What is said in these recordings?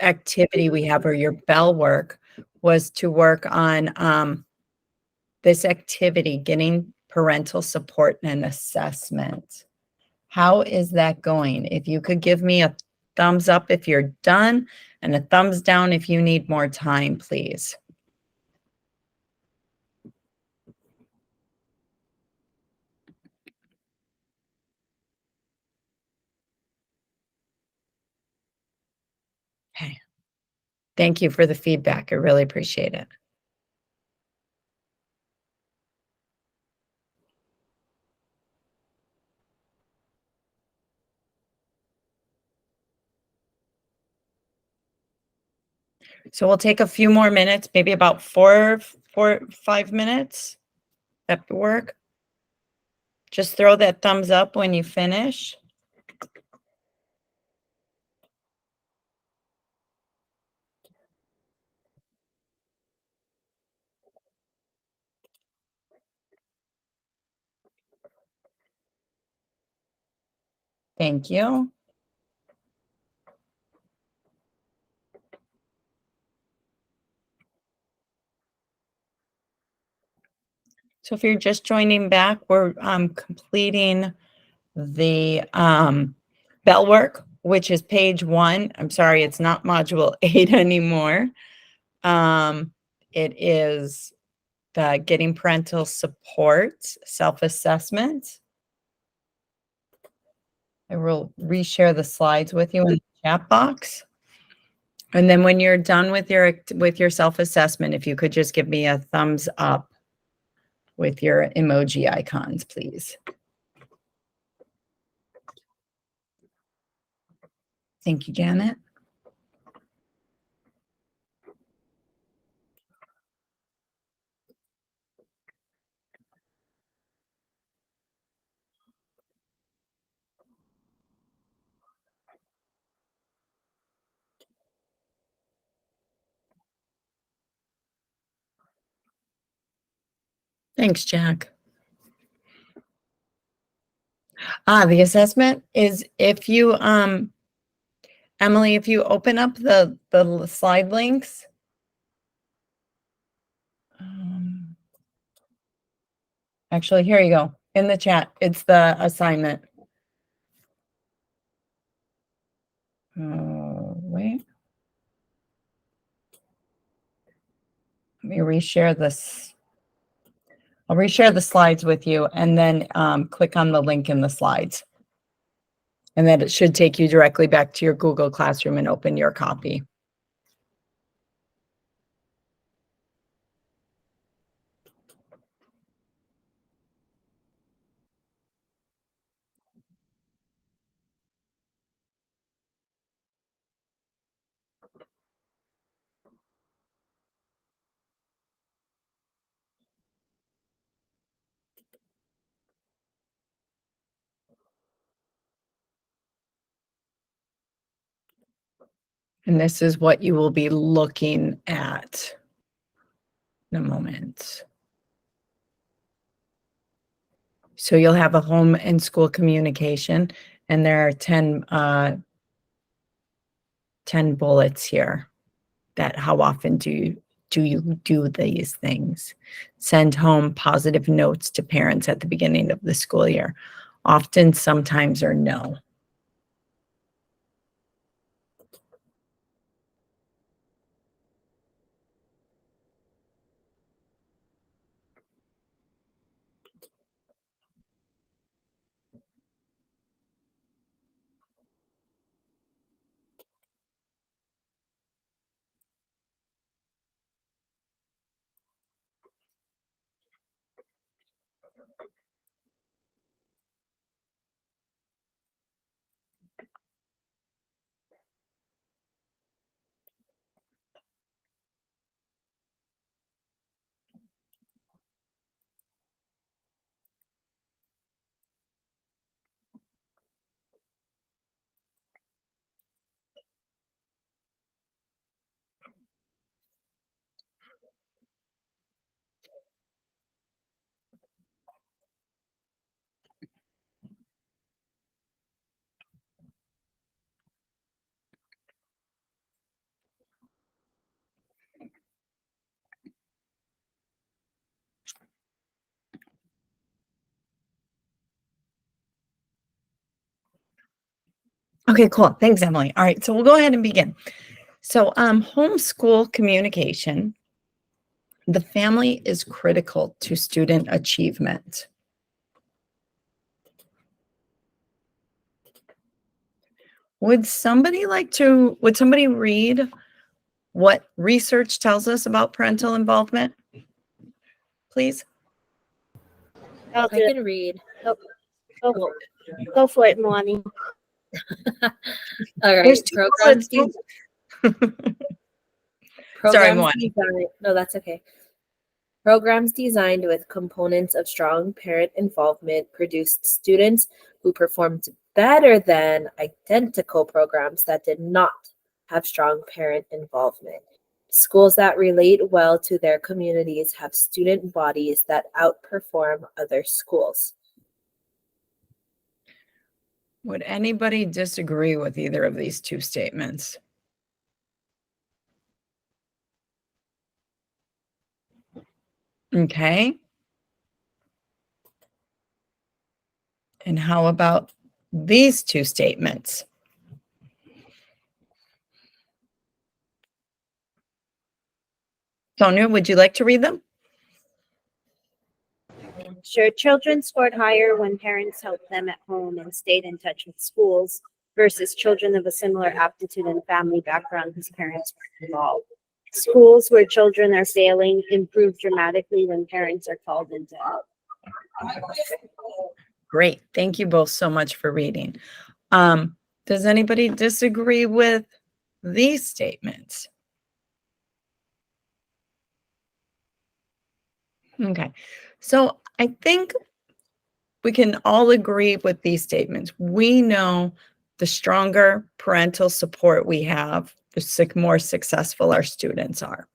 activity we have or your bell work was to work on, this activity, getting parental support and assessment. How is that going? If you could give me a thumbs up if you're done and a thumbs down if you need more time, please. Okay. Thank you for the feedback. I really appreciate it. So we'll take a few more minutes, maybe about 5 minutes. That work? Just throw that thumbs up when you finish. Thank you. So if you're just joining back, we're completing the bell work, which is page 1. I'm sorry, it's not module 8 anymore. It is the getting parental support self-assessment. I will reshare the slides with you in the chat box. And then when you're done with your self-assessment, if you could just give me a thumbs up with your emoji icons, please. Thank you, Janet. Thanks, Jack. The assessment is if you, Emily, if you open up the slide links. Actually, here you go. In the chat, it's the assignment. Wait. Let me reshare this. I'll reshare the slides with you and then click on the link in the slides. And then it should take you directly back to your Google Classroom and open your copy. And this is what you will be looking at in a moment. So you'll have a home and school communication, and there are 10 bullets here that how often do you do these things? Send home positive notes to parents at the beginning of the school year. Often, sometimes, or no. Okay, cool. Thanks, Emily. All right, so we'll go ahead and begin. So, homeschool communication. The family is critical to student achievement. Would somebody read what research tells us about parental involvement, please? I'll I do it. can read. Go, go, Oh, go for it, Melanie. all right. There's two bullets. Sorry, Programs Moani. designed. No, that's okay. Programs designed with components of strong parent involvement produced students who performed better than identical programs that did not have strong parent involvement. Schools that relate well to their communities have student bodies that outperform other schools. Would anybody disagree with either of these two statements? Okay. And how about these two statements? Sonia, would you like to read them? Sure, children scored higher when parents helped them at home and stayed in touch with schools versus children of a similar aptitude and family background whose parents weren't involved. Schools where children are failing improve dramatically when parents are called into help. Great. Thank you both so much for reading. Does anybody disagree with these statements? Okay. So I think we can all agree with these statements. We know the stronger parental support we have, the more successful our students are.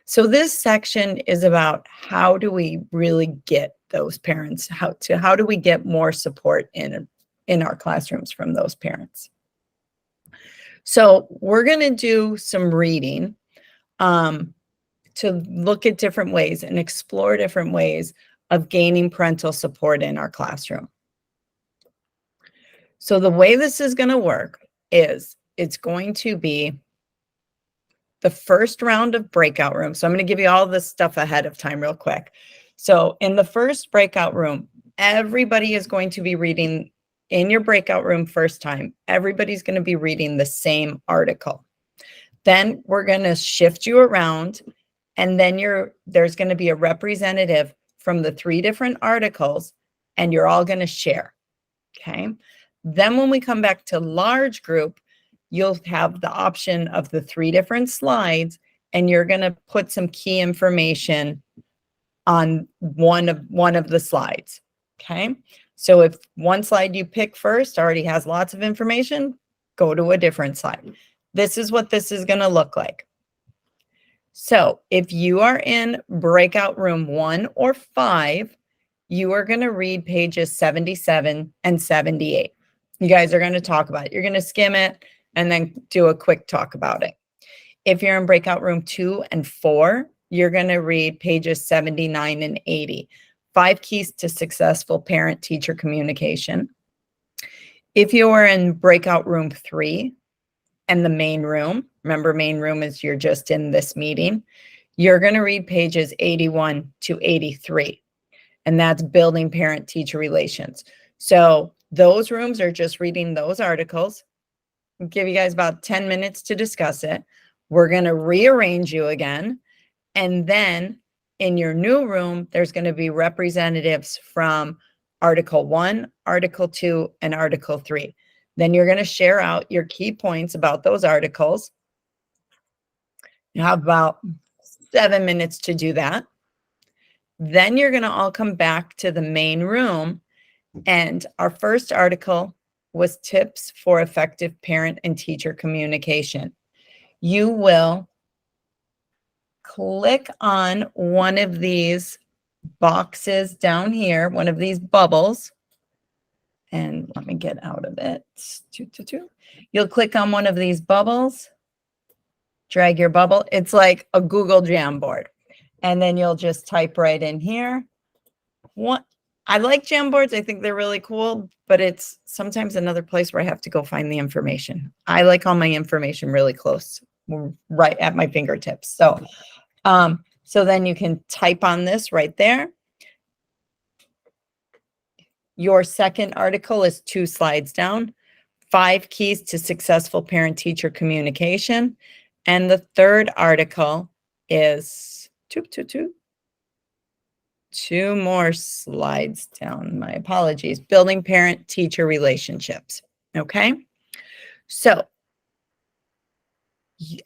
So this section is about how do we really get those parents, how do we get more support in our classrooms from those parents. So we're going to do some reading to look at different ways and explore different ways of gaining parental support in our classroom. So the way this is going to work is it's going to be the first round of breakout rooms. So I'm going to give you all this stuff ahead of time real quick. So in the first breakout room, everybody is going to be reading in your breakout room first time. Everybody's going to be reading the same article. Then we're going to shift you around, and then there's going to be a representative from the 3 different articles, and you're all going to share. Okay. Then when we come back to large group, you'll have the option of the 3 different slides, and you're going to put some key information on one of the slides. Okay. So if one slide you pick first already has lots of information, go to a different slide. This is what this is going to look like. So if you are in breakout room 1 or 5, you are going to read pages 77 and 78. You guys are going to talk about it. You're going to skim it and then do a quick talk about it. If you're in breakout room 2 and 4, you're going to read pages 79 and 80. 5 keys to successful parent-teacher communication. If you are in breakout room 3 and the main room, remember main room is you're just in this meeting, you're going to read pages 81 to 83. And that's building parent-teacher relations. So those rooms are just reading those articles. I'll give you guys about 10 minutes to discuss it. We're going to rearrange you again. And then in your new room, there's going to be representatives from Article 1, Article 2, and Article 3. Then you're going to share out your key points about those articles. You have about 7 minutes to do that. Then you're going to all come back to the main room. And our first article was tips for effective parent and teacher communication. You will click on one of these boxes down here, one of these bubbles. And let me get out of it. You'll click on one of these bubbles, drag your bubble. It's like a Google Jamboard. And then you'll just type right in here. I like Jamboards. I think they're really cool, but it's sometimes another place where I have to go find the information. I like all my information really close, right at my fingertips. So then you can type on this right there. Your second article is 2 slides down, 5 keys to successful parent-teacher communication. And the third article is two more slides down. My apologies. Building parent-teacher relationships. Okay. So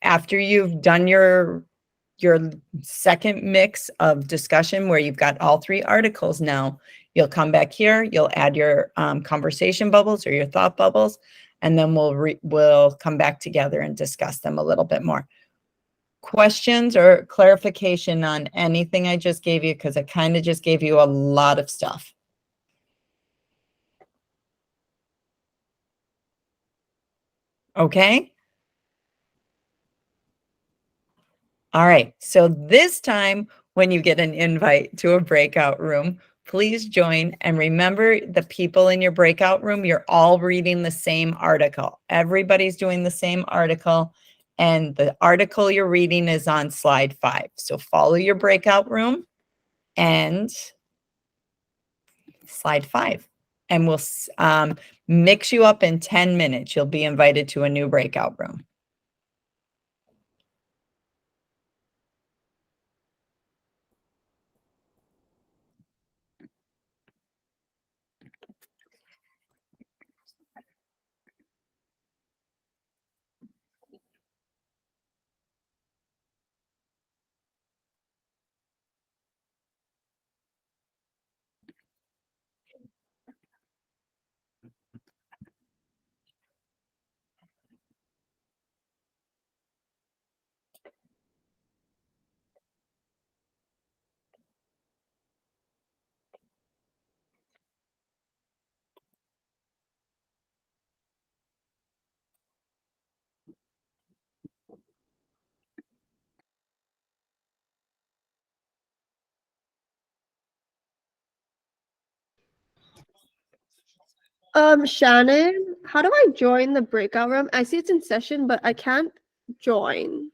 after you've done your second mix of discussion where you've got all 3 articles now, you'll come back here, you'll add your conversation bubbles or your thought bubbles, and then we'll come back together and discuss them a little bit more. Questions or clarification on anything I just gave you? Because I kind of just gave you a lot of stuff. Okay. All right. So this time, when you get an invite to a breakout room, please join. And remember, the people in your breakout room, you're all reading the same article. Everybody's doing the same article. And the article you're reading is on slide 5. So follow your breakout room and slide 5. And we'll mix you up in 10 minutes. You'll be invited to a new breakout room. Shannon, how do I join the breakout room? I see it's in session, but I can't join.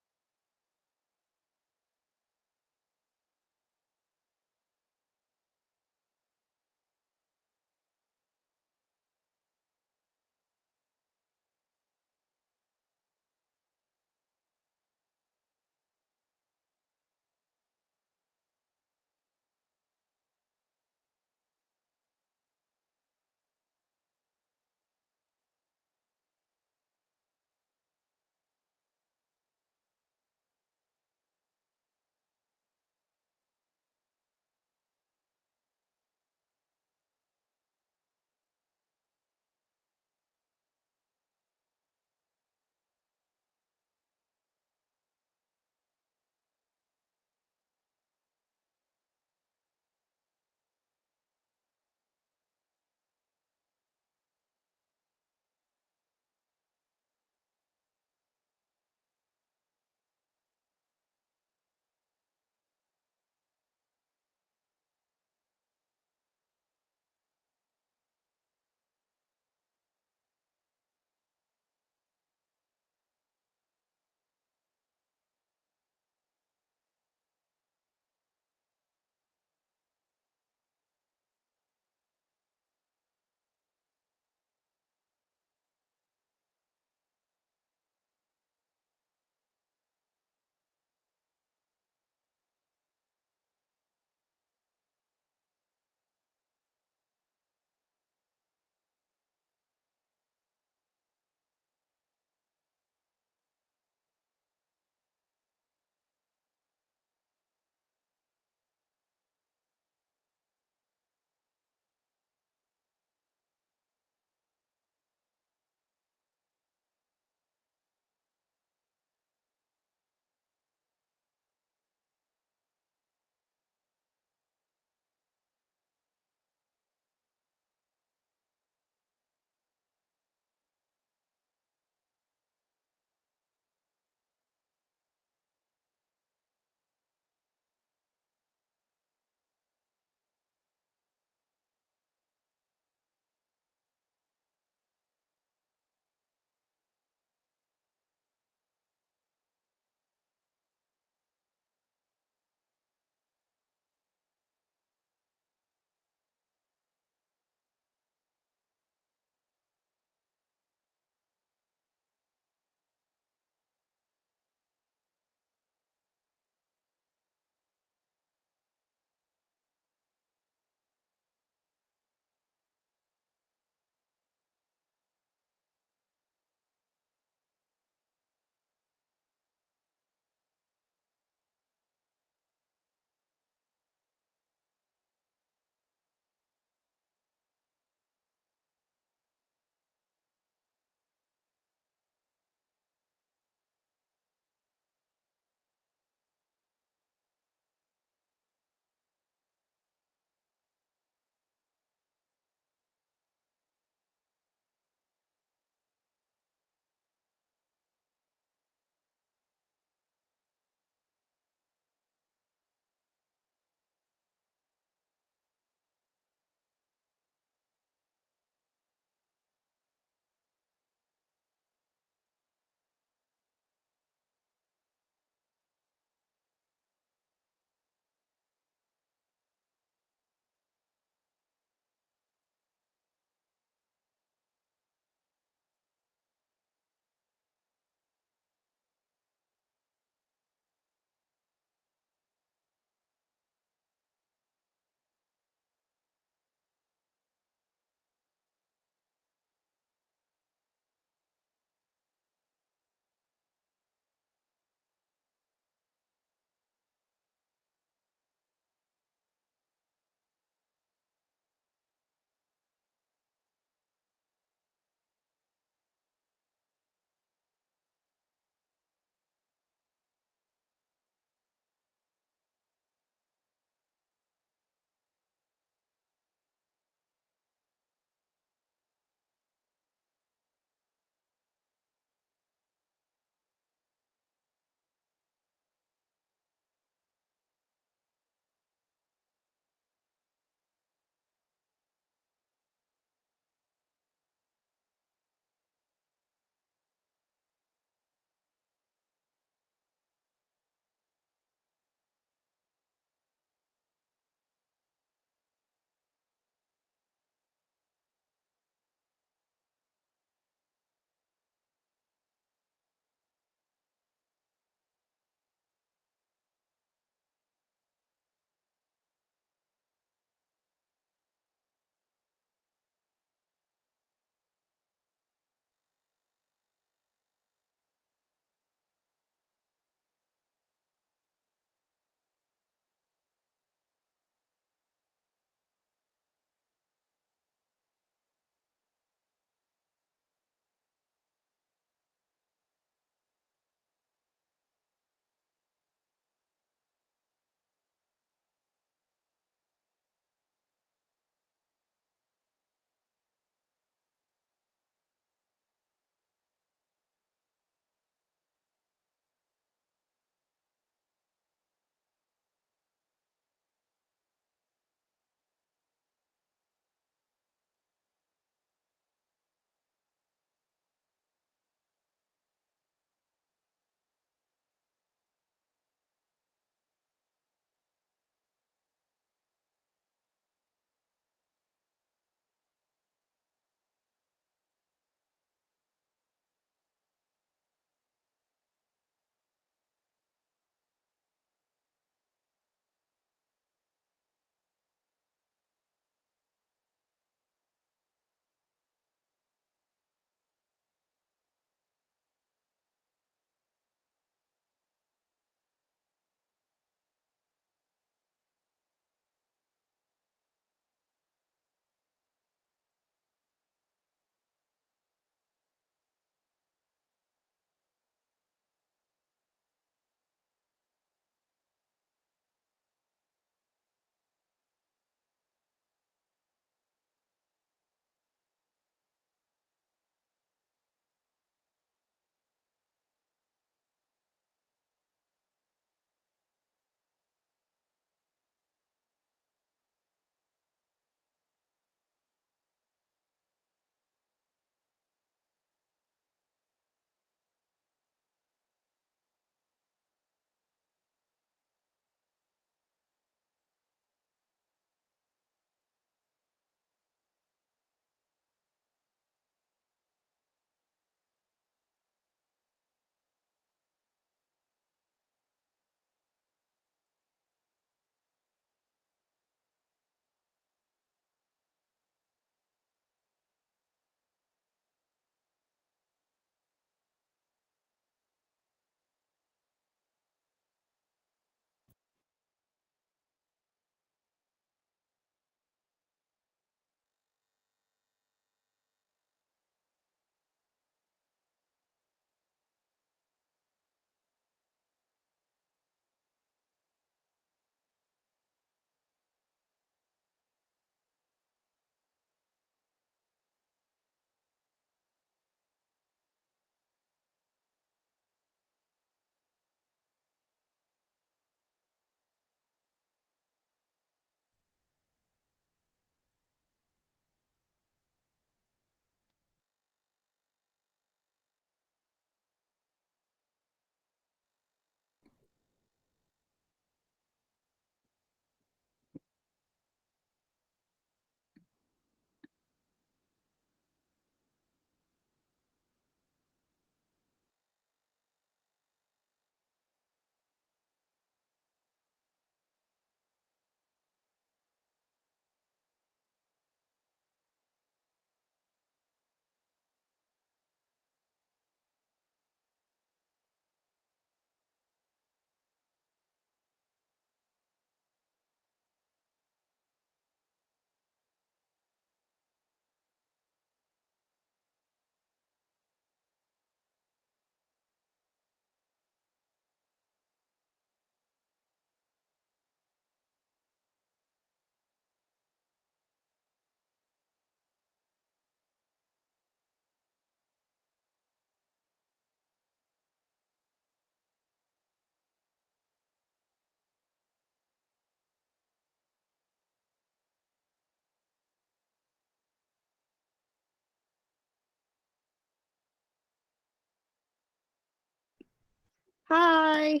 Hi.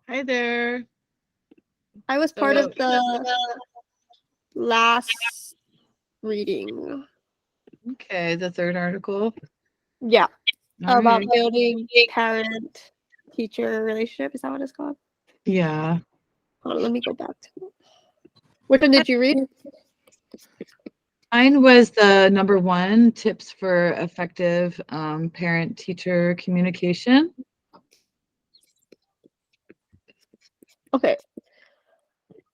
Hi there. I was part of So- the last reading. Okay, the third article. Yeah. All About right. building parent teacher relationship. Is that what it's called? Yeah. Hold on, let me go back to it. Which one did you read? Mine was the number 1, tips for effective parent-teacher communication. Okay.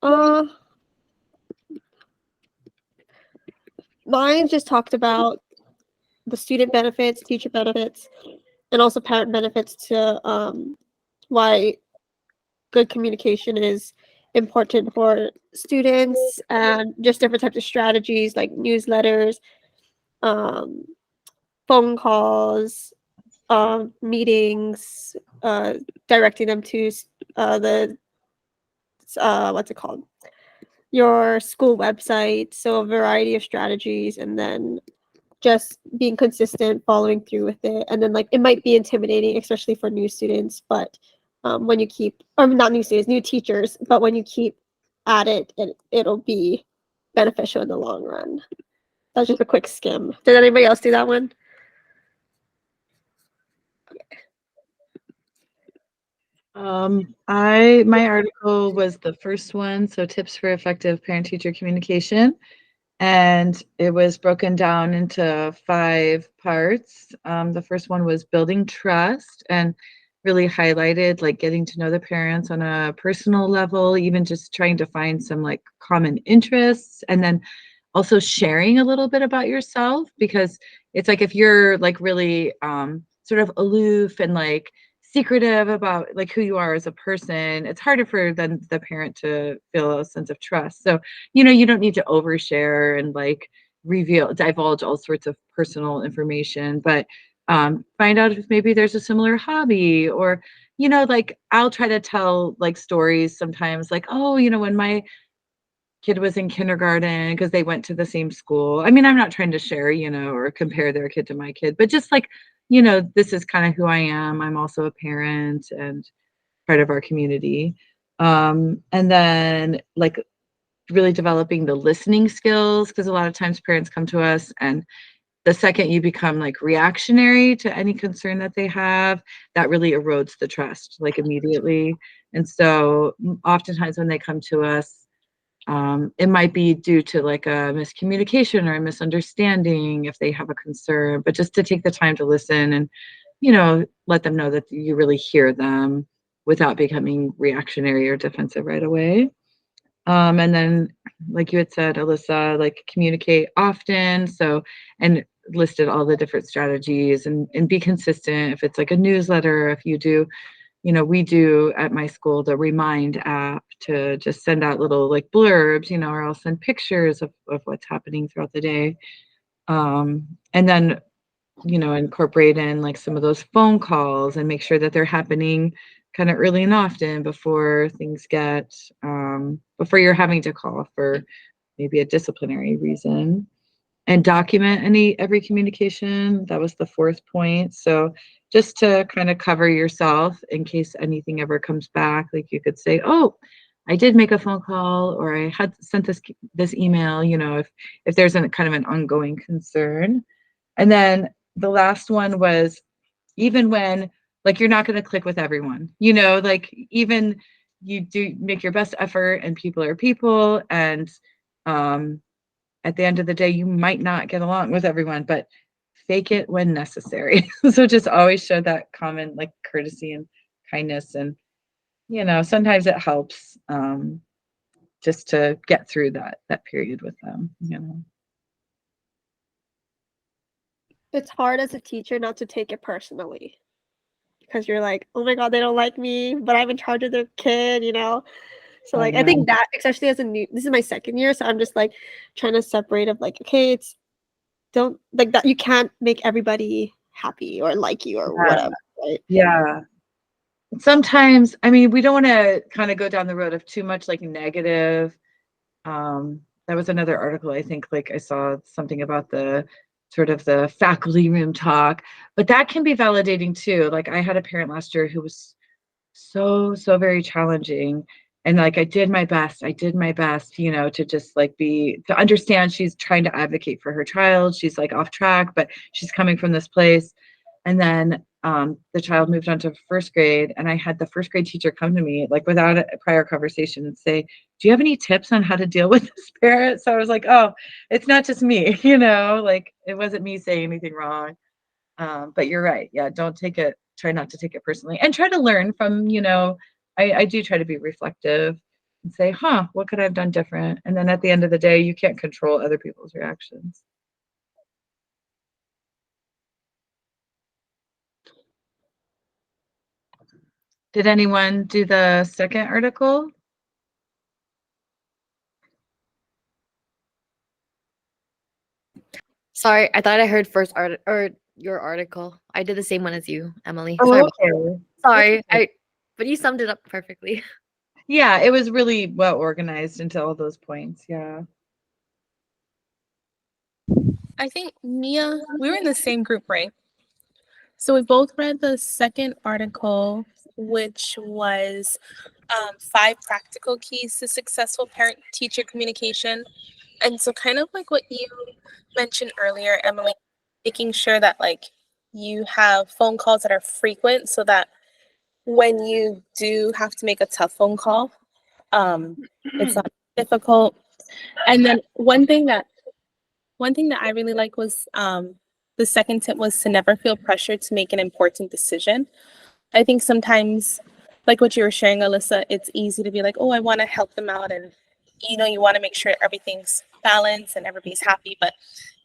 Uh Mine just talked about the student benefits, teacher benefits, and also parent benefits to why good communication is important for students and just different types of strategies like newsletters, um, phone calls, meetings, directing them to the what's it called? Your school website. So a variety of strategies, and then just being consistent, following through with it. And then like it might be intimidating, especially for new students, but when you keep, or not new students, new teachers, but when you keep at it, it'll be beneficial in the long run. That's just a quick skim. Did anybody else do that one? My article was the first one, so tips for effective parent-teacher communication. And it was broken down into 5 parts. The first one was building trust, and really highlighted like getting to know the parents on a personal level, even just trying to find some like common interests, and then also sharing a little bit about yourself, because it's like if you're like really sort of aloof and like secretive about like who you are as a person, it's harder for then the parent to feel a sense of trust. So you don't need to overshare and like divulge all sorts of personal information, but find out if maybe there's a similar hobby, or like I'll try to tell like stories sometimes, like, oh, when my kid was in kindergarten, because they went to the same school. I mean, I'm not trying to share, or compare their kid to my kid, but just like, this is kind of who I am. I'm also a parent and part of our community. And then like really developing the listening skills, because a lot of times parents come to us, and the second you become like reactionary to any concern that they have, that really erodes the trust like immediately. And so oftentimes when they come to us, it might be due to like a miscommunication or a misunderstanding if they have a concern, but just to take the time to listen and, let them know that you really hear them without becoming reactionary or defensive right away. And then, like you had said, Alyssa, like communicate often. So, and listed all the different strategies, and be consistent. If it's like a newsletter, if you do, we do at my school the Remind app to just send out little like blurbs, or I'll send pictures of what's happening throughout the day. And then, incorporate in like some of those phone calls and make sure that they're happening kind of early and often before things get, before you're having to call for maybe a disciplinary reason. And document every communication. That was the 4th point. So just to kind of cover yourself in case anything ever comes back, like you could say, oh, I did make a phone call, or I had sent this email, if there's a kind of an ongoing concern. And then the last one was, even when like you're not going to click with everyone, like even you do make your best effort, and people are people, and at the end of the day, you might not get along with everyone, but fake it when necessary. So just always show that common like courtesy and kindness. And, sometimes it helps just to get through that period with them. It's hard as a teacher not to take it personally because you're like, oh my God, they don't like me, but I'm in charge of their kid, So like I think that, especially as this is my 2nd year, so I'm just like trying to separate of like, okay, don't like that, you can't make everybody happy or like you or whatever, right? Yeah. Sometimes, I mean, we don't want to kind of go down the road of too much like negative. That was another article, I think, like I saw something about the sort of the faculty room talk, but that can be validating too. Like I had a parent last year who was so very challenging, and like I did my best, you know, to just like be to understand she's trying to advocate for her child. She's like off track, but she's coming from this place. And then the child moved on to first grade, and I had the first grade teacher come to me like without a prior conversation and say, do you have any tips on how to deal with this parent? So I was like, oh, it's not just me, you know, like it wasn't me saying anything wrong. But you're right. Yeah, don't take it, try not to take it personally, and try to learn from, you know, I do try to be reflective and say, huh, what could I have done different? And then at the end of the day, you can't control other people's reactions. Did anyone do the second article? Sorry, I thought I heard first art or your article. I did the same one as you, Emily. Oh, Sorry. okay. Sorry. But you summed it up perfectly. Yeah, it was really well organized into all those points. Yeah. I think Mia, we were in the same group, right? So we both read the second article, which was 5 practical keys to successful parent-teacher communication. And so kind of like what you mentioned earlier, Emily, making sure that like you have phone calls that are frequent so that when you do have to make a tough phone call, it's not difficult. And then one thing that I really like was the second tip was to never feel pressured to make an important decision. I think sometimes, like what you were sharing, Alyssa, it's easy to be like, oh, I want to help them out, and you know, you want to make sure everything's balanced and everybody's happy. But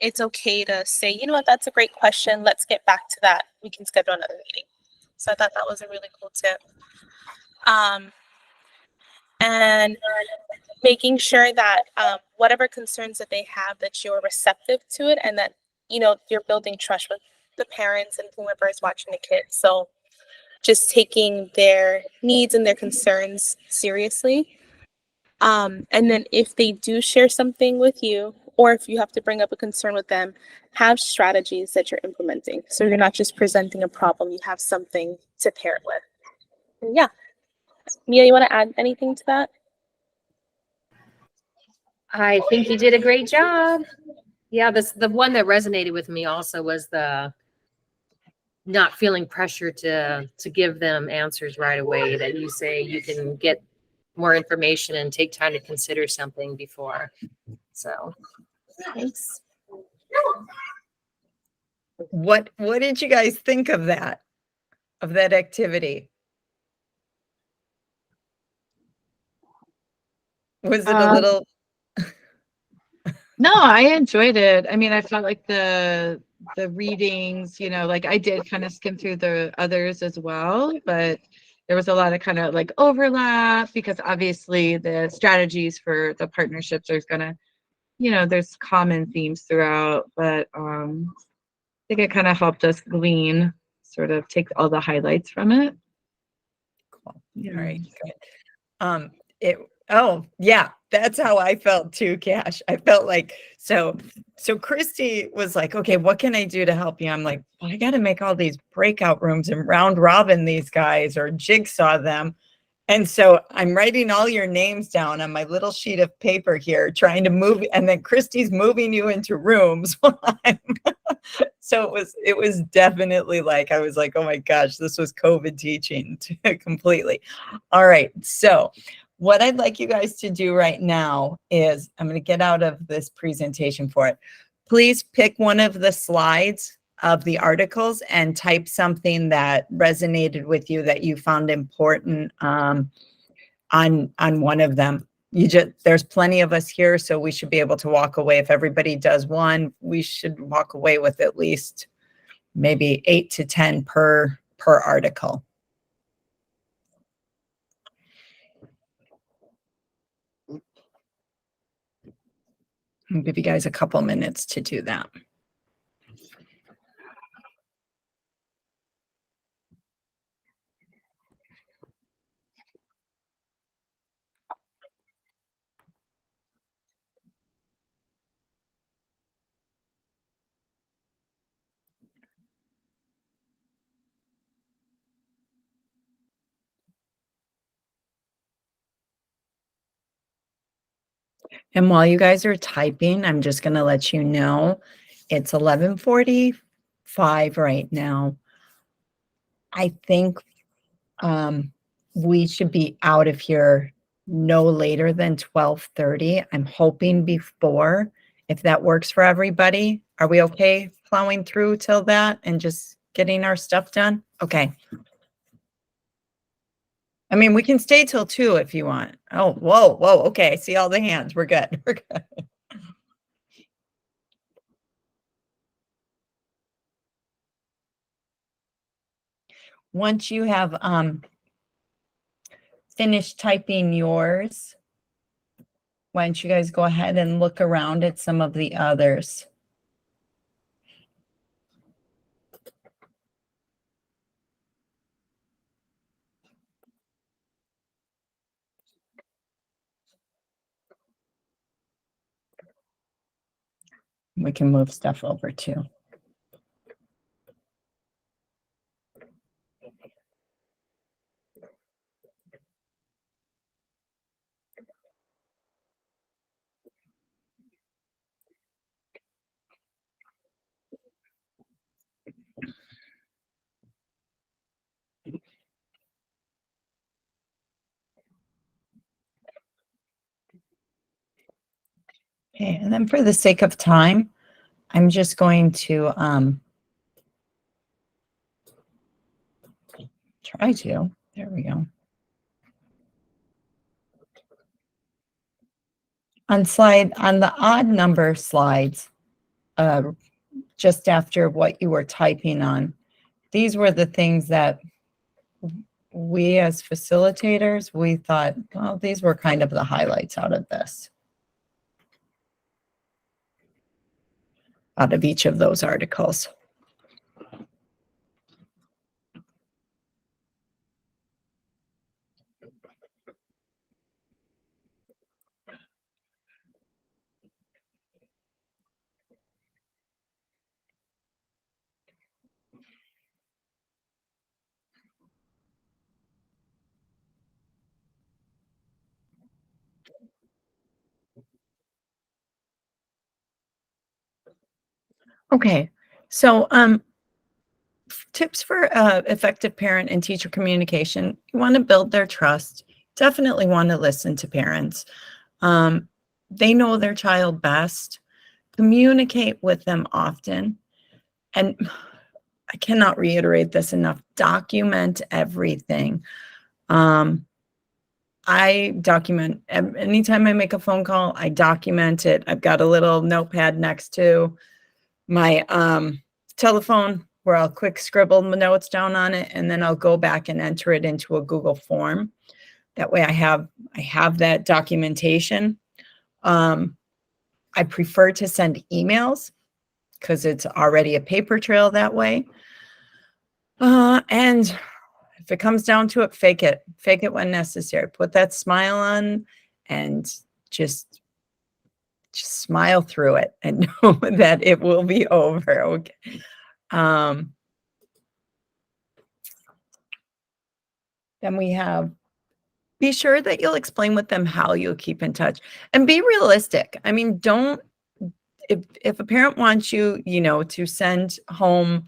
it's okay to say, you know what, that's a great question. Let's get back to that. We can schedule another meeting. So I thought that was a really cool tip. And making sure that whatever concerns that they have, that you're receptive to it, and that you know you're building trust with the parents and whoever is watching the kids. So just taking their needs and their concerns seriously. And then if they do share something with you, or if you have to bring up a concern with them, have strategies that you're implementing. So you're not just presenting a problem, you have something to pair it with. And yeah. Mia, you want to add anything to that? I think you did a great job. Yeah, the one that resonated with me also was the not feeling pressure to give them answers right away. That you say you can get more information and take time to consider something before. So, thanks. What did you guys think of that activity? Was it a little No, I enjoyed it. I mean, I felt like the readings, you know, like I did kind of skim through the others as well, but there was a lot of kind of like overlap because obviously the strategies for the partnerships are gonna, you know, there's common themes throughout, but I think it kind of helped us glean, sort of take all the highlights from it. Cool. All right, good. It oh yeah, that's how I felt too, Cash. I felt like so Christy was like, okay, what can I do to help you? I'm like, well, I gotta make all these breakout rooms and round robin these guys or jigsaw them. And so I'm writing all your names down on my little sheet of paper here, trying to move, and then Christy's moving you into rooms. So it was definitely like, I was like, oh my gosh, this was COVID teaching completely. All right. So what I'd like you guys to do right now is I'm going to get out of this presentation for it. Please pick one of the slides of the articles and type something that resonated with you that you found important on one of them. There's plenty of us here, so we should be able to walk away. If everybody does one, we should walk away with at least maybe 8 to 10 per article. I'll give you guys a couple minutes to do that. And while you guys are typing, I'm just going to let you know it's 11:45 right now. I think we should be out of here no later than 12:30. I'm hoping before, if that works for everybody. Are we okay plowing through till that and just getting our stuff done? Okay. I mean, we can stay till 2 if you want. Oh, whoa, whoa. Okay. I see all the hands. We're good. We're good. Once you have finished typing yours, why don't you guys go ahead and look around at some of the others? We can move stuff over too. Okay, and then for the sake of time, I'm just going to try to. There we go. On the odd number slides, just after what you were typing on, these were the things that we as facilitators, we thought, well, these were kind of the highlights out of this. Out of each of those articles. Okay, so tips for effective parent and teacher communication. You want to build their trust. Definitely want to listen to parents. They know their child best. Communicate with them often. And I cannot reiterate this enough. Document everything. I document anytime I make a phone call, I document it. I've got a little notepad next to my telephone where I'll quick scribble the notes down on it, and then I'll go back and enter it into a Google form. That way I have that documentation. I prefer to send emails because it's already a paper trail that way. And if it comes down to it, fake it when necessary. Put that smile on and just smile through it and know that it will be over. Okay. Then we have, be sure that you'll explain with them how you'll keep in touch and be realistic. I mean, if a parent wants you, to send home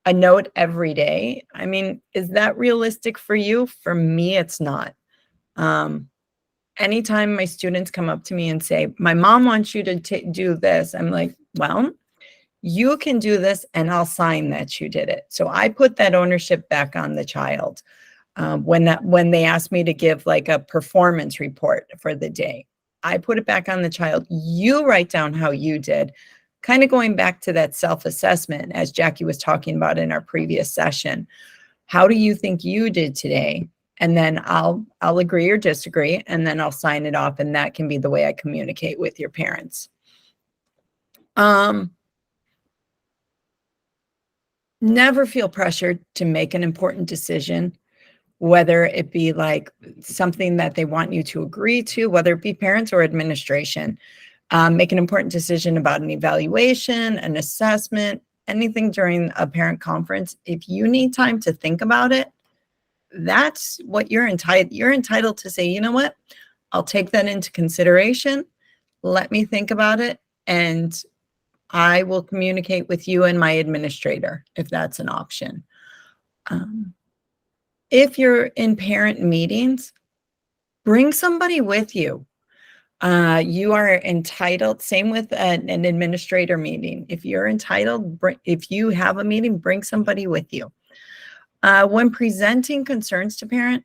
a note every day, I mean, is that realistic for you? For me, it's not. Anytime my students come up to me and say, my mom wants you to do this, I'm like, well, you can do this and I'll sign that you did it. So I put that ownership back on the child. When they ask me to give like a performance report for the day, I put it back on the child. You write down how you did, kind of going back to that self-assessment as Jackie was talking about in our previous session. How do you think you did today? And then I'll agree or disagree, and then I'll sign it off, and that can be the way I communicate with your parents. Never feel pressured to make an important decision, whether it be like something that they want you to agree to, whether it be parents or administration. Make an important decision about an evaluation, an assessment, anything during a parent conference. If you need time to think about it, that's what you're entitled to say, you know what? I'll take that into consideration. let me think about it, and I will communicate with you and my administrator if that's an option. If you're in parent meetings, bring somebody with you. You are entitled, same with an administrator meeting. If you're entitled, if you have a meeting, bring somebody with you. When presenting concerns to parent,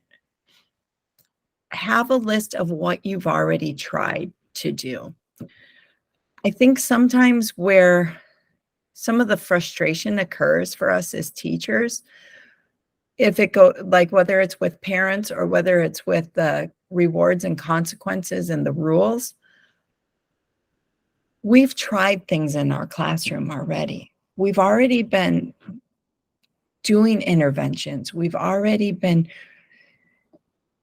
have a list of what you've already tried to do. I think sometimes where some of the frustration occurs for us as teachers, if it go like whether it's with parents or whether it's with the rewards and consequences and the rules, we've tried things in our classroom already. We've already been doing interventions. We've already been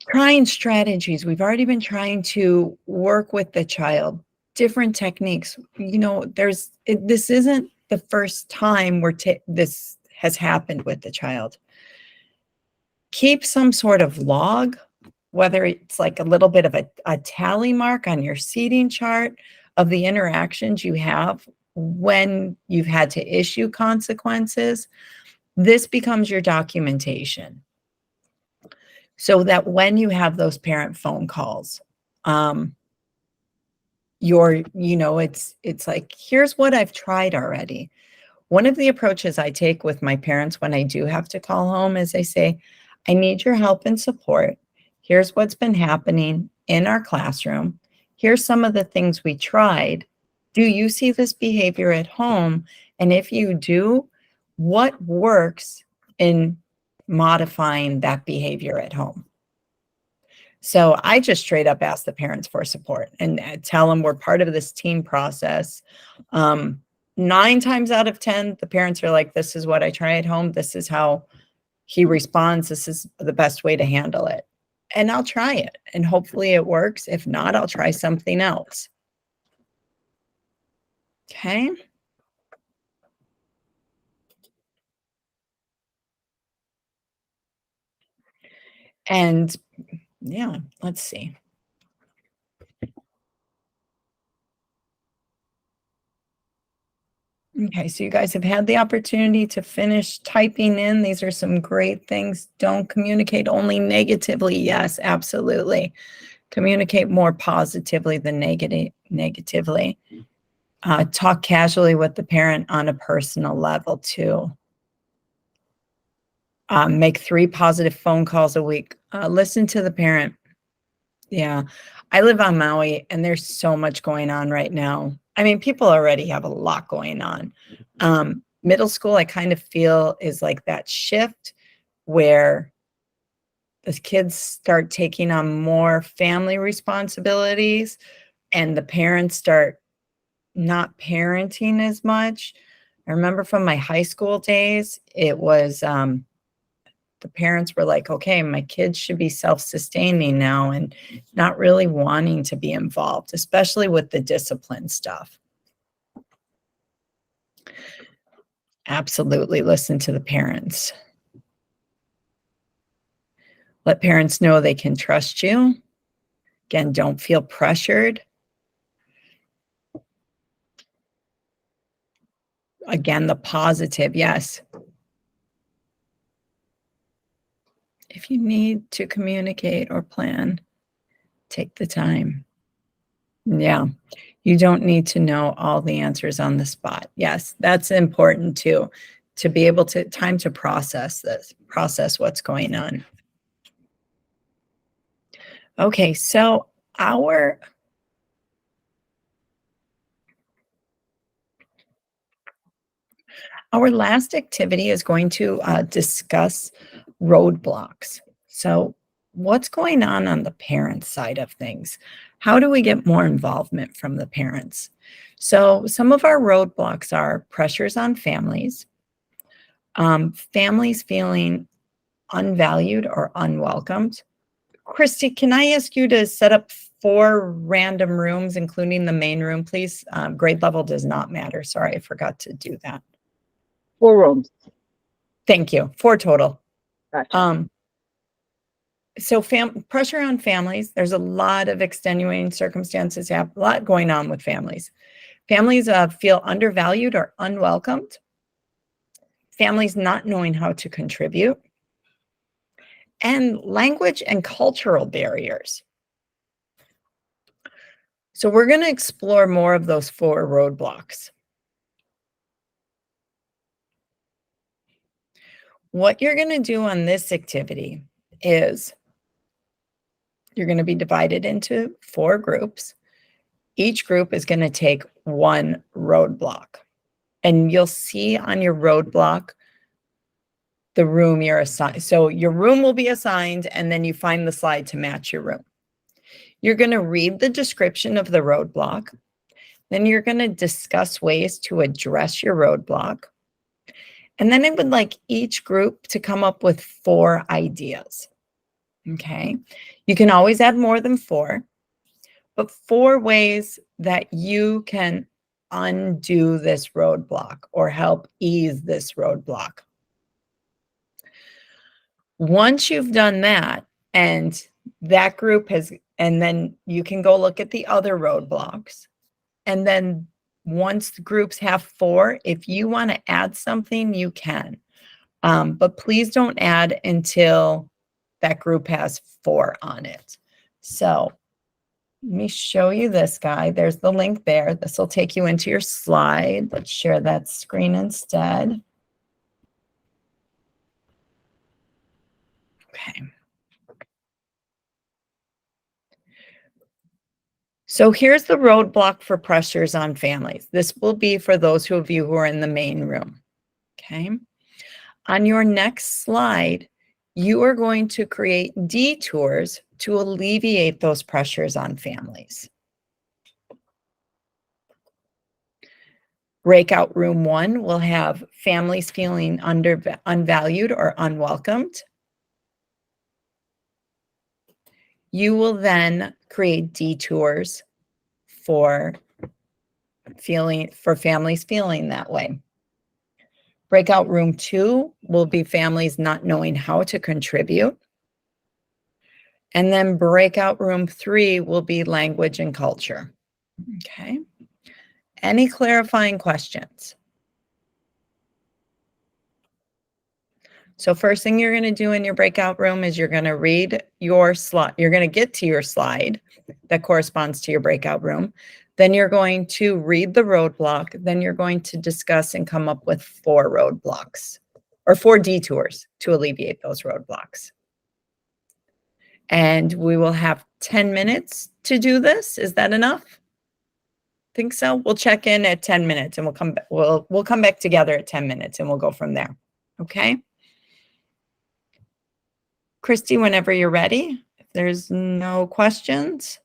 trying strategies. We've already been trying to work with the child, different techniques. You know, this isn't the first time this has happened with the child. Keep some sort of log, whether it's like a little bit of a tally mark on your seating chart of the interactions you have when you've had to issue consequences. This becomes your documentation, so that when you have those parent phone calls, it's like, here's what I've tried already. One of the approaches I take with my parents when I do have to call home is I say, I need your help and support. Here's what's been happening in our classroom. Here's some of the things we tried. Do you see this behavior at home? And if you do, what works in modifying that behavior at home? So I just straight up ask the parents for support and tell them we're part of this team process. 9 times out of 10, the parents are like, this is what I try at home. This is how he responds. This is the best way to handle it. And I'll try it and hopefully it works. If not, I'll try something else. Okay. And yeah, let's see. Okay, so you guys have had the opportunity to finish typing in. These are some great things. Don't communicate only negatively. Yes, absolutely. Communicate more positively than negatively. Talk casually with the parent on a personal level too. Make 3 positive phone calls a week. Listen to the parent. Yeah, I live on Maui and there's so much going on right now. I mean, people already have a lot going on. Middle school, I kind of feel is like that shift where the kids start taking on more family responsibilities and the parents start not parenting as much. I remember from my high school days, it was the parents were like, okay, my kids should be self-sustaining now and not really wanting to be involved, especially with the discipline stuff. Absolutely listen to the parents. Let parents know they can trust you. Again, don't feel pressured. Again, the positive, yes. If you need to communicate or plan, take the time. Yeah, you don't need to know all the answers on the spot. Yes, that's important too, to be able to time to process what's going on. Okay, so our last activity is going to discuss roadblocks. So what's going on the parent side of things? How do we get more involvement from the parents? So some of our roadblocks are pressures on families, families feeling unvalued or unwelcomed. Christy, can I ask you to set up 4 random rooms, including the main room, please? Grade level does not matter. Sorry, I forgot to do that. 4 rooms. Thank you. 4 total. Gotcha. So pressure on families, there's a lot of extenuating circumstances, a lot going on with families. Families feel undervalued or unwelcomed. Families not knowing how to contribute. And language and cultural barriers. So we're going to explore more of those 4 roadblocks. What you're going to do on this activity is you're going to be divided into 4 groups. Each group is going to take 1 roadblock. And you'll see on your roadblock the room you're assigned. So your room will be assigned, and then you find the slide to match your room. You're going to read the description of the roadblock. Then you're going to discuss ways to address your roadblock. And then I would like each group to come up with 4 ideas. Okay. You can always add more than 4, but 4 ways that you can undo this roadblock or help ease this roadblock. Once you've done that, and that group has, and then you can go look at the other roadblocks. And then once the groups have 4, if you want to add something, you can. But please don't add until that group has 4 on it. So let me show you this guy. There's the link there. This will take you into your slide. Let's share that screen instead. Okay. So here's the roadblock for pressures on families. This will be for those of you who are in the main room. Okay. On your next slide, you are going to create detours to alleviate those pressures on families. Breakout room 1 will have families feeling unvalued or unwelcomed. You will then create detours for families feeling that way. Breakout room 2 will be families not knowing how to contribute. And then breakout room 3 will be language and culture. Okay. Any clarifying questions? So first thing you're going to do in your breakout room is you're going to read your slide. You're going to get to your slide that corresponds to your breakout room. Then you're going to read the roadblock. Then you're going to discuss and come up with 4 roadblocks or 4 detours to alleviate those roadblocks. And we will have 10 minutes to do this. Is that enough? Think so? We'll check in at 10 minutes and we'll come back together at 10 minutes and we'll go from there. Okay? Christy, whenever you're ready, if there's no questions.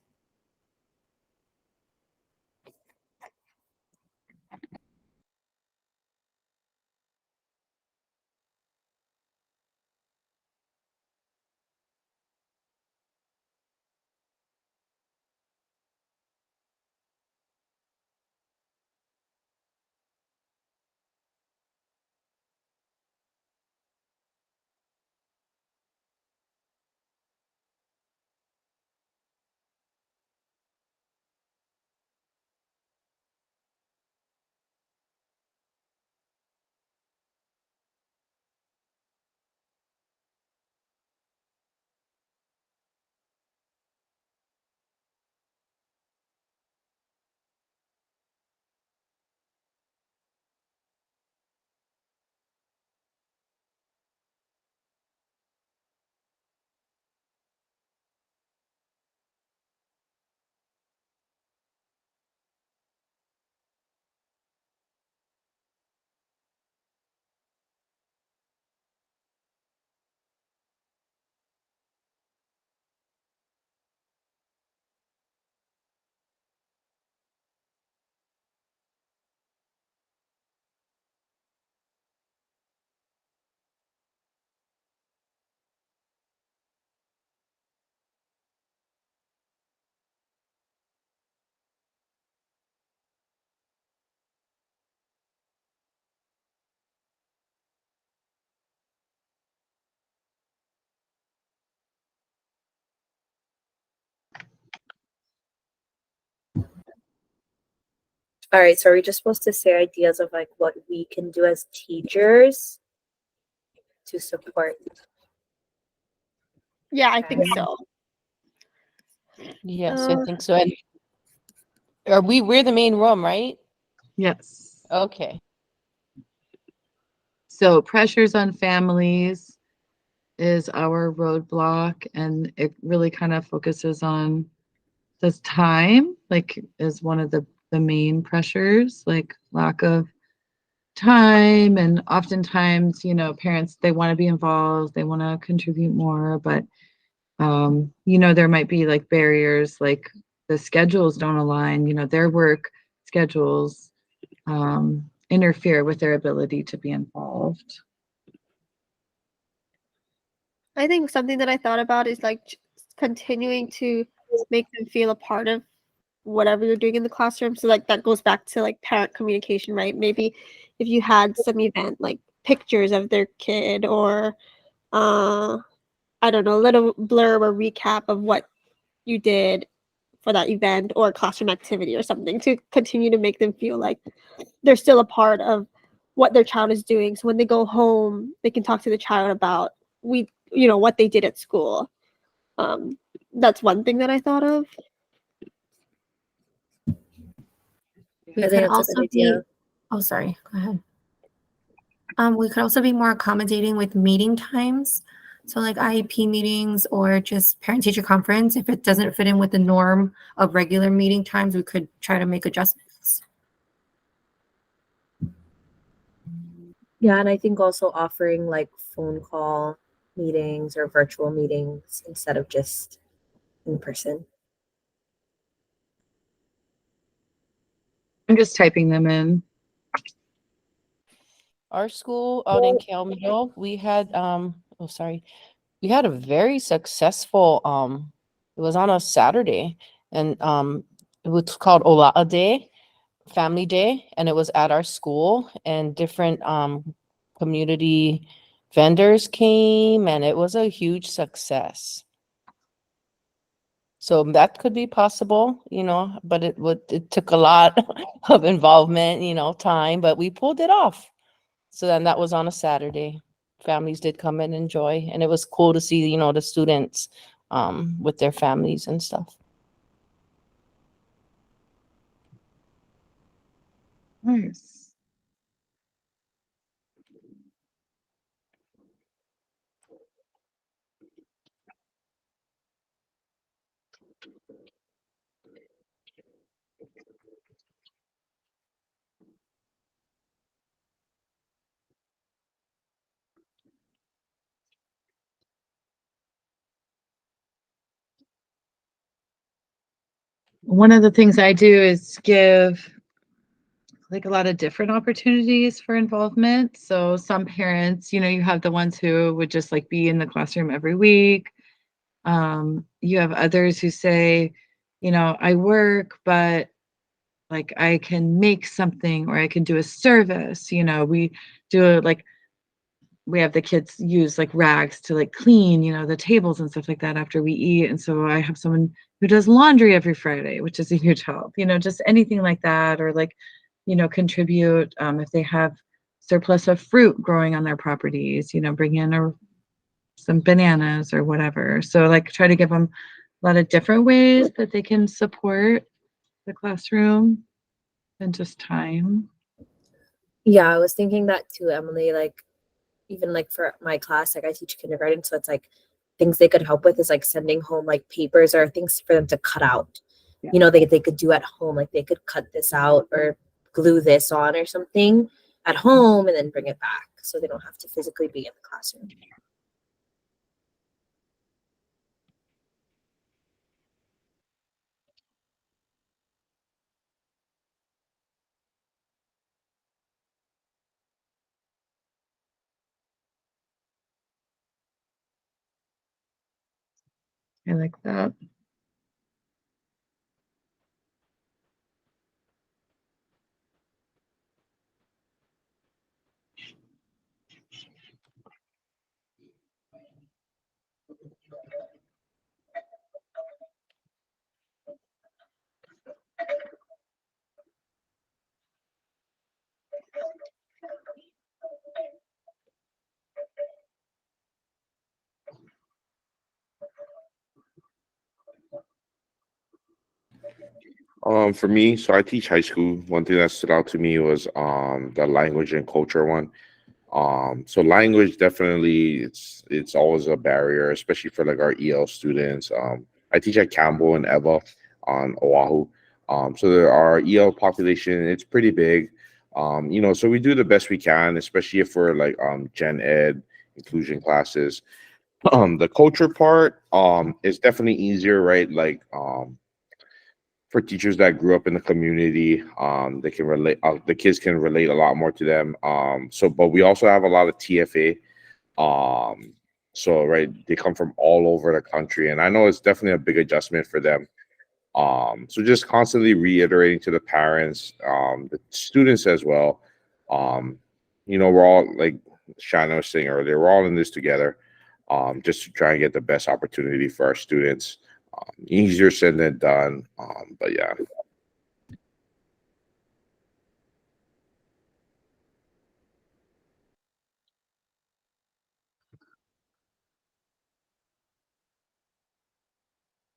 All right, so are we just supposed to say ideas of like what we can do as teachers to support? Yeah, I think Okay. so. Yes, I Uh, think so. And we're the main room, right? Yes. Okay. So pressures on families is our roadblock, and it really kind of focuses on the time, like is one of the main pressures, like lack of time. And oftentimes, parents, they want to be involved, they want to contribute more, but there might be like barriers, like the schedules don't align, their work schedules interfere with their ability to be involved. I think something that I thought about is like continuing to make them feel a part of whatever you're doing in the classroom. So like that goes back to like parent communication, right? Maybe if you had some event like pictures of their kid or I don't know, a little blurb or recap of what you did for that event or classroom activity or something to continue to make them feel like they're still a part of what their child is doing. So when they go home, they can talk to the child about what they did at school. That's one thing that I thought of. I We think could that's a good also be, idea. oh, sorry, go ahead. We could also be more accommodating with meeting times. So like IEP meetings or just parent-teacher conference. If it doesn't fit in with the norm of regular meeting times, we could try to make adjustments. Yeah, and I think also offering like phone call meetings or virtual meetings instead of just in person. I'm just typing them in. Our school out in Calmville, we had we had a very successful it was on a Saturday, and it was called Ola'a Day, Family Day, and it was at our school, and different community vendors came, and it was a huge success. So that could be possible, but it took a lot of involvement, time, but we pulled it off. So then that was on a Saturday. Families did come and enjoy, and it was cool to see, the students with their families and stuff. Nice. One of the things I do is give like a lot of different opportunities for involvement. So some parents, you have the ones who would just like be in the classroom every week. You have others who say, I work, but like I can make something or I can do a service. We do like we have the kids use like rags to like clean, the tables and stuff like that after we eat. And so I have someone who does laundry every Friday, which is a huge help, just anything like that, or like, contribute if they have surplus of fruit growing on their properties, bring in some bananas or whatever. So like try to give them a lot of different ways that they can support the classroom than just time. Yeah, I was thinking that too, Emily. Like even like for my class, like I teach kindergarten, so it's like things they could help with is like sending home like papers or things for them to cut out. Yeah. They could do at home, like they could cut this out or glue this on or something at home and then bring it back so they don't have to physically be in the classroom. I like that. For me, so I teach high school. One thing that stood out to me was the language and culture one. So language definitely it's always a barrier, especially for like our EL students. I teach at Campbell and Eva on Oahu. So there our EL population, it's pretty big. So we do the best we can, especially if we're like gen ed inclusion classes. The culture part is definitely easier, right? Like for teachers that grew up in the community, they can relate. The kids can relate a lot more to them. But we also have a lot of TFA. So right, they come from all over the country, and I know it's definitely a big adjustment for them. So just constantly reiterating to the parents, the students as well. We're all like Shanna was saying earlier, we're all in this together. Just to try and get the best opportunity for our students. Easier said than done. But yeah.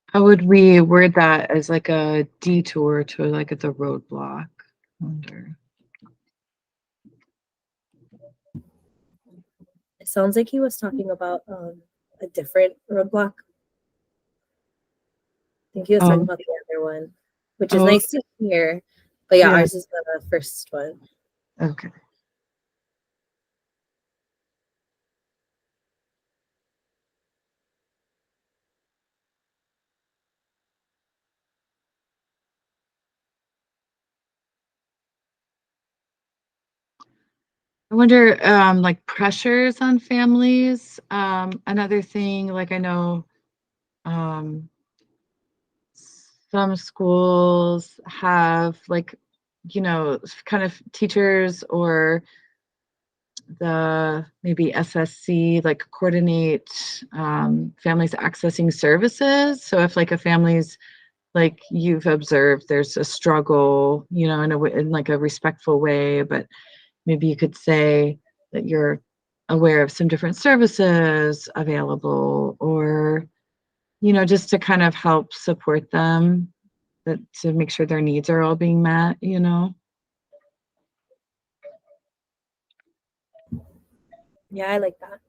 How would we word that as like a detour to like the roadblock? I wonder. It sounds like he was talking about a different roadblock. I think he was talking about the other one, which is nice to hear. But yeah, ours is the first one. Okay. I wonder, like pressures on families. Another thing, like I know, some schools have like, kind of teachers or the maybe SSC like coordinate families accessing services. So if like a family's like you've observed there's a struggle, in like a respectful way, but maybe you could say that you're aware of some different services available, or just to kind of help support them, that to make sure their needs are all being met. Yeah, I like that.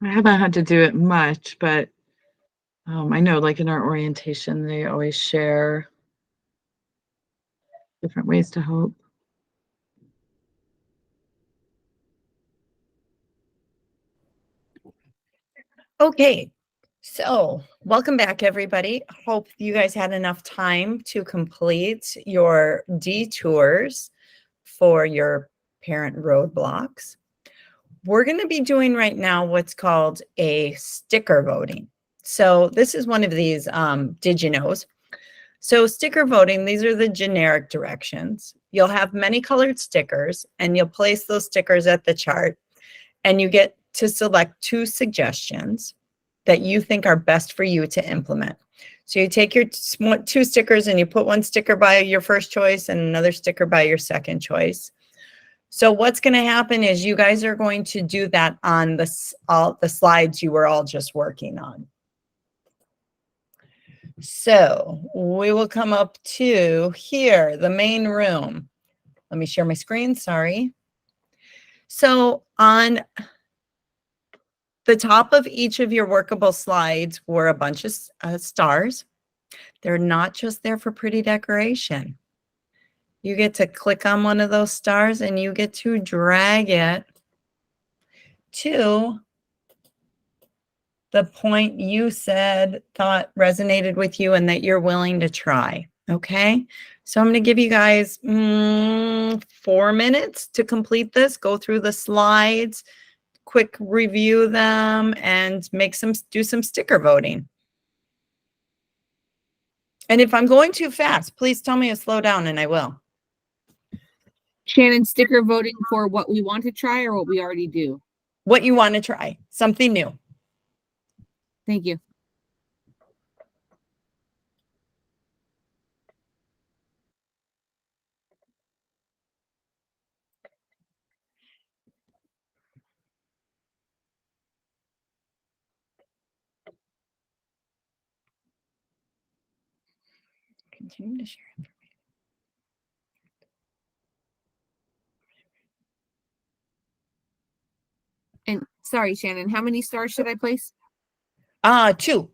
I haven't had to do it much, but I know like in our orientation, they always share different ways to help. Okay, so welcome back, everybody. Hope you guys had enough time to complete your detours for your parent roadblocks. We're going to be doing right now what's called a sticker voting. So this is one of these did you knows. So sticker voting, these are the generic directions. You'll have many colored stickers and you'll place those stickers at the chart, and you get to select 2 suggestions that you think are best for you to implement. So you take your 2 stickers and you put 1 sticker by your first choice and another sticker by your second choice. So what's going to happen is you guys are going to do that on all the slides you were all just working on. So we will come up to here, the main room. Let me share my screen, sorry. So on the top of each of your workable slides were a bunch of stars. They're not just there for pretty decoration. You get to click on one of those stars and you get to drag it to the point you thought resonated with you and that you're willing to try. Okay. So I'm going to give you guys 4 minutes to complete this. Go through the slides, quick review them, and do some sticker voting. And if I'm going too fast, please tell me to slow down and I will. Shannon, sticker voting for what we want to try or what we already do? what you want to try, something new. Thank you. Continue to share. And sorry, Shannon, how many stars should I place? 2.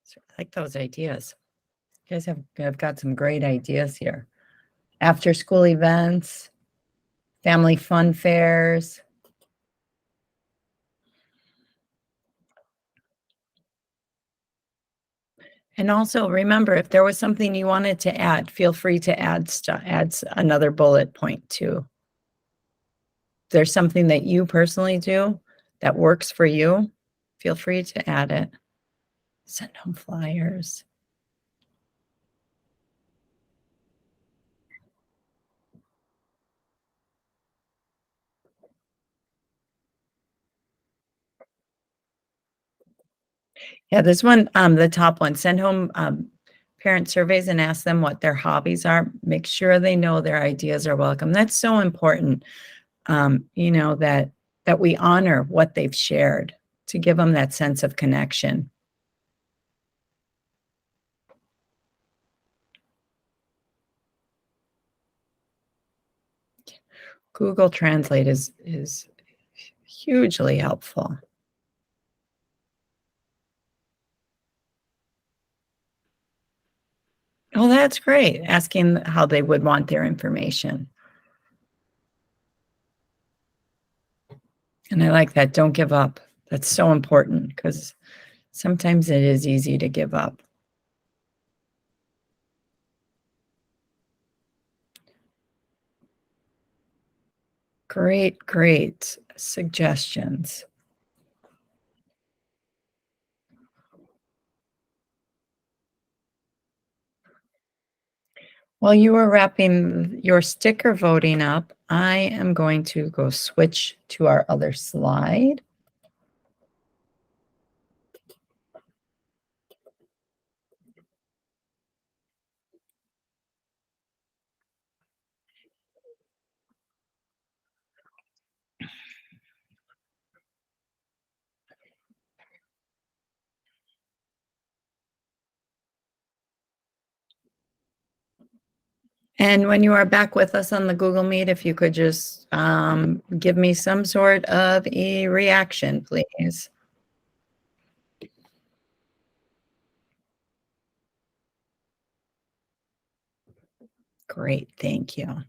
So I like those ideas. You guys have got some great ideas here. After school events, family fun fairs. And also remember, if there was something you wanted to add, feel free to add another bullet point too. If there's something that you personally do that works for you, feel free to add it. Send home flyers. Yeah, this one, the top one, send home parent surveys and ask them what their hobbies are. Make sure they know their ideas are welcome. That's so important, you know, that we honor what they've shared to give them that sense of connection. Google Translate is hugely helpful. Oh, that's great. Asking how they would want their information. And I like that. Don't give up. That's so important because sometimes it is easy to give up. Great suggestions. While you are wrapping your sticker voting up, I am going to go switch to our other slide. And when you are back with us on the Google Meet, if you could just give me some sort of a reaction, please. Great, thank you.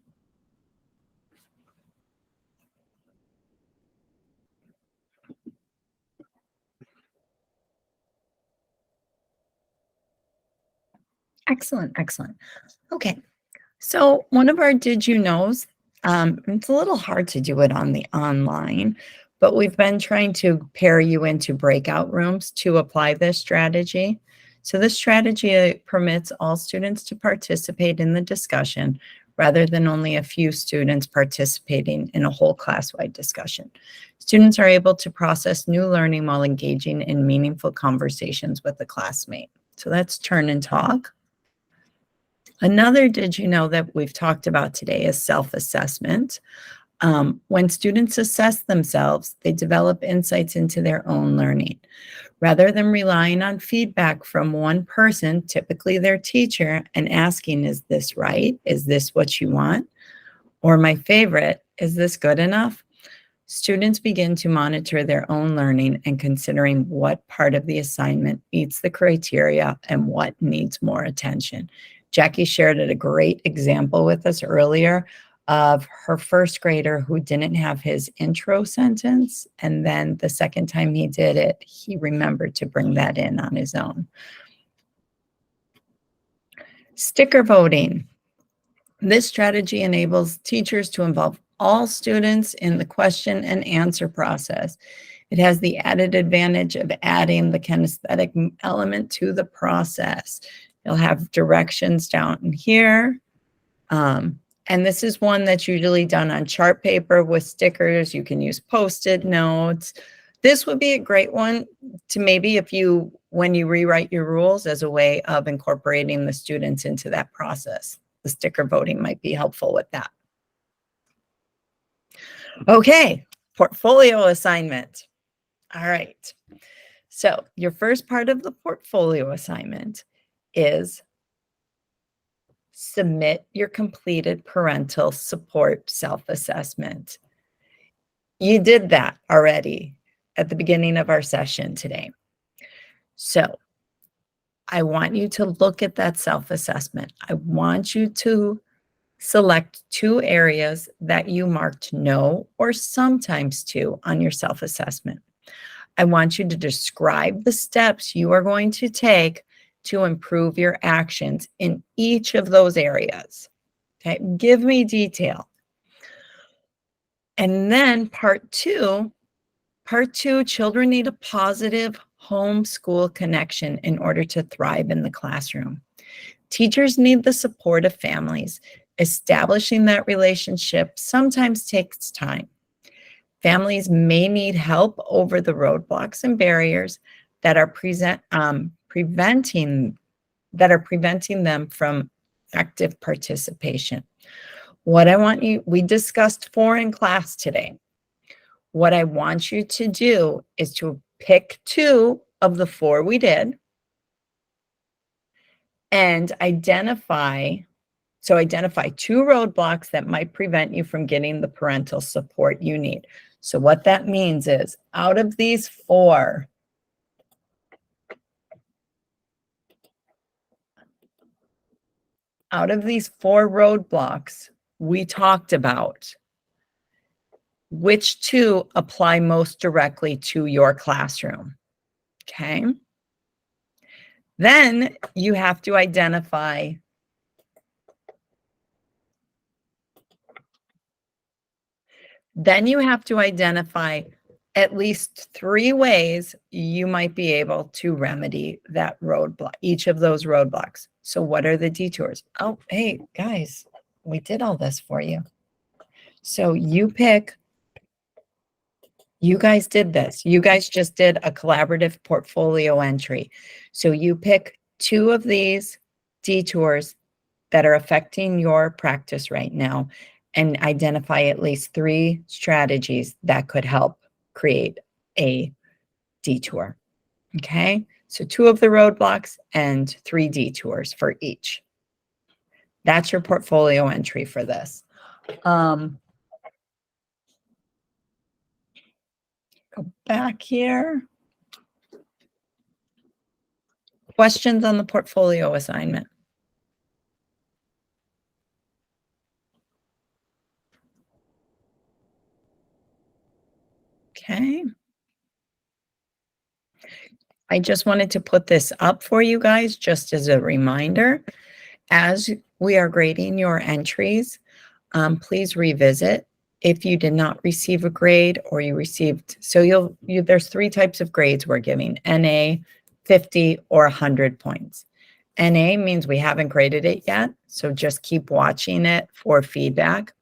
Excellent. Okay, so one of our Did You Knows, it's a little hard to do it on the online, but we've been trying to pair you into breakout rooms to apply this strategy. So this strategy permits all students to participate in the discussion rather than only a few students participating in a whole class-wide discussion. Students are able to process new learning while engaging in meaningful conversations with a classmate. So that's turn and talk. Another Did You Know that we've talked about today is self-assessment. When students assess themselves, they develop insights into their own learning. Rather than relying on feedback from one person, typically their teacher, and asking, is this right? Is this what you want? Or my favorite, is this good enough? Students begin to monitor their own learning and considering what part of the assignment meets the criteria and what needs more attention. Jackie shared a great example with us earlier of her first grader who didn't have his intro sentence. And then the second time he did it, he remembered to bring that in on his own. Sticker voting. This strategy enables teachers to involve all students in the question and answer process. It has the added advantage of adding the kinesthetic element to the process. You'll have directions down here. And this is one that's usually done on chart paper with stickers. You can use Post-it notes. This would be a great one to maybe when you rewrite your rules as a way of incorporating the students into that process. The sticker voting might be helpful with that. Okay, portfolio assignment. All right. So your first part of the portfolio assignment is submit your completed parental support self-assessment. You did that already at the beginning of our session today. So I want you to look at that self-assessment. I want you to select 2 areas that you marked no or sometimes to on your self-assessment. I want you to describe the steps you are going to take to improve your actions in each of those areas. Okay, give me detail. And then part two, children need a positive home-school connection in order to thrive in the classroom. Teachers need the support of families. Establishing that relationship sometimes takes time. Families may need help over the roadblocks and barriers that are preventing them from active participation. We discussed 4 in class today. What I want you to do is to pick 2 of the 4 we did and identify 2 roadblocks that might prevent you from getting the parental support you need. So what that means is out of these 4, roadblocks we talked about, which 2 apply most directly to your classroom? Okay. Then you have to identify at least 3 ways you might be able to remedy that roadblock, each of those roadblocks. So what are the detours? Oh, hey, guys, we did all this for you. So you guys did this. You guys just did a collaborative portfolio entry. So you pick 2 of these detours that are affecting your practice right now and identify at least 3 strategies that could help create a detour. Okay, so 2 of the roadblocks and 3 detours for each. That's your portfolio entry for this. Go back here. Questions on the portfolio assignment? Okay. I just wanted to put this up for you guys just as a reminder. As we are grading your entries, please revisit if you did not receive a grade or you received, so there's 3 types of grades we're giving: NA, 50, or 100 points. NA means we haven't graded it yet, so just keep watching it for feedback.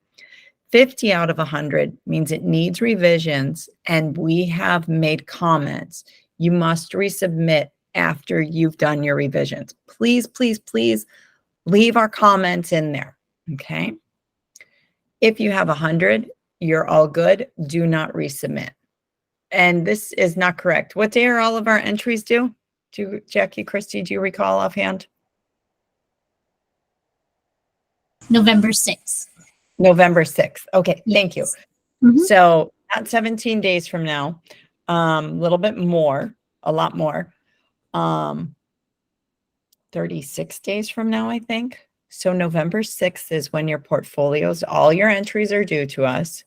50 out of 100 means it needs revisions and we have made comments. You must resubmit after you've done your revisions. Please, please, please leave our comments in there, okay? If you have 100, you're all good. Do not resubmit. And this is not correct. What day are all of our entries due? Jackie, Christy, do you recall offhand? November 6th. November 6th. Okay, thank you. Mhm. So Not 17 days from now, a little bit more, a lot more. 36 days from now, I think. So November 6th is when your portfolios, all your entries are due to us.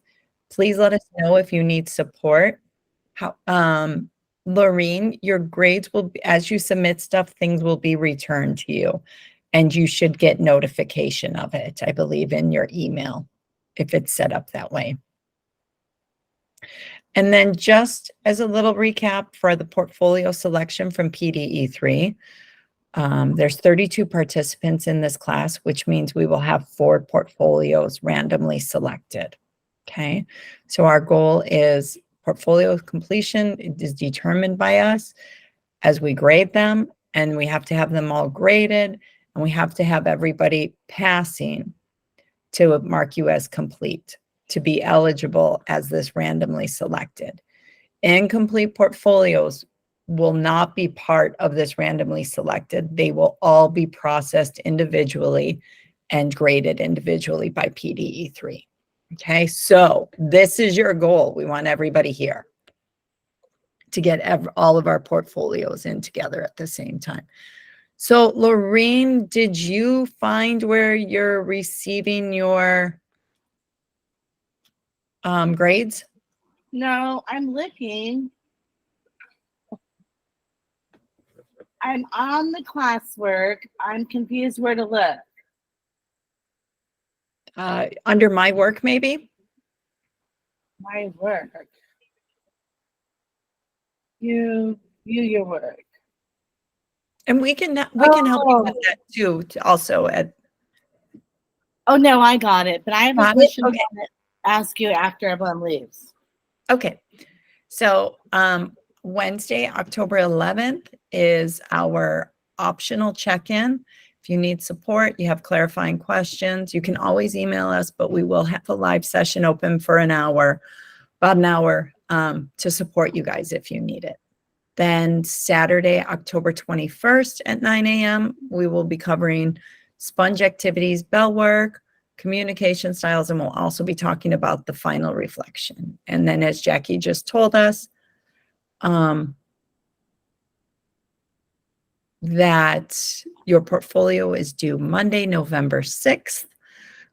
Please let us know if you need support. How, Laureen, your grades will be, as you submit stuff, things will be returned to you. And you should get notification of it, I believe, in your email, if it's set up that way. And then just as a little recap for the portfolio selection from PDE3, there's 32 participants in this class, which means we will have 4 portfolios randomly selected. Okay, so our goal is portfolio completion is determined by us as we grade them, and we have to have them all graded, and we have to have everybody passing to mark you as complete to be eligible as this randomly selected. Incomplete portfolios will not be part of this randomly selected. They will all be processed individually and graded individually by PDE3. Okay, so this is your goal. We want everybody here to get all of our portfolios in together at the same time. So Lorraine, did you find where you're receiving your grades? No, I'm looking. I'm on the classwork. I'm confused where to look. Under my work, maybe? My work. Your work. And we can help you with that too, also at. Oh, no, I got it. But I have a Got it? question Okay. I want to ask you after everyone leaves. Okay, so Wednesday, October 11th is our optional check-in. If you need support, you have clarifying questions, you can always email us, but we will have a live session open for an hour, about an hour, to support you guys if you need it. Then Saturday, October 21st at 9 a.m., we will be covering sponge activities, bell work, communication styles, and we'll also be talking about the final reflection. And then as Jackie just told us, that your portfolio is due Monday, November 6th.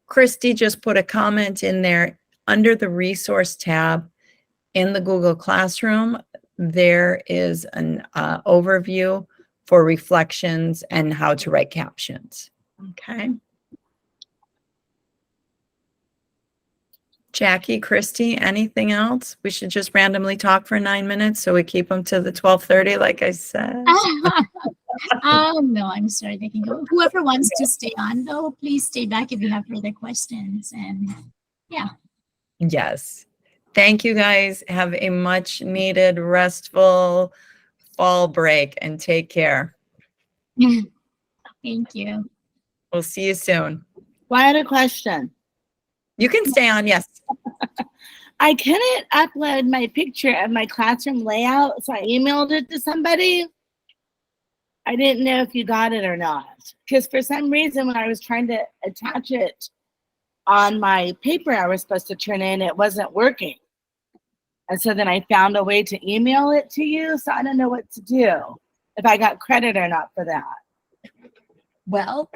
Christy just put a comment in there under the resource tab in the Google Classroom. There is an overview for reflections and how to write captions. Okay. Jackie, Christy, anything else? We should just randomly talk for 9 minutes so we keep them to the 12:30, like I said. No, I'm sorry, they can go. Whoever wants to stay on, though, please stay back if you have further questions. And yeah. Yes. Thank you guys. Have a much needed, restful fall break and take care. Thank you. We'll see you soon. Well, I had a question. You can stay on, yes. I couldn't upload my picture of my classroom layout, so I emailed it to somebody. I didn't know if you got it or not. Because for some reason, when I was trying to attach it on my paper I was supposed to turn in, it wasn't working. And so then I found a way to email it to you. So I don't know what to do, if I got credit or not for that. Well,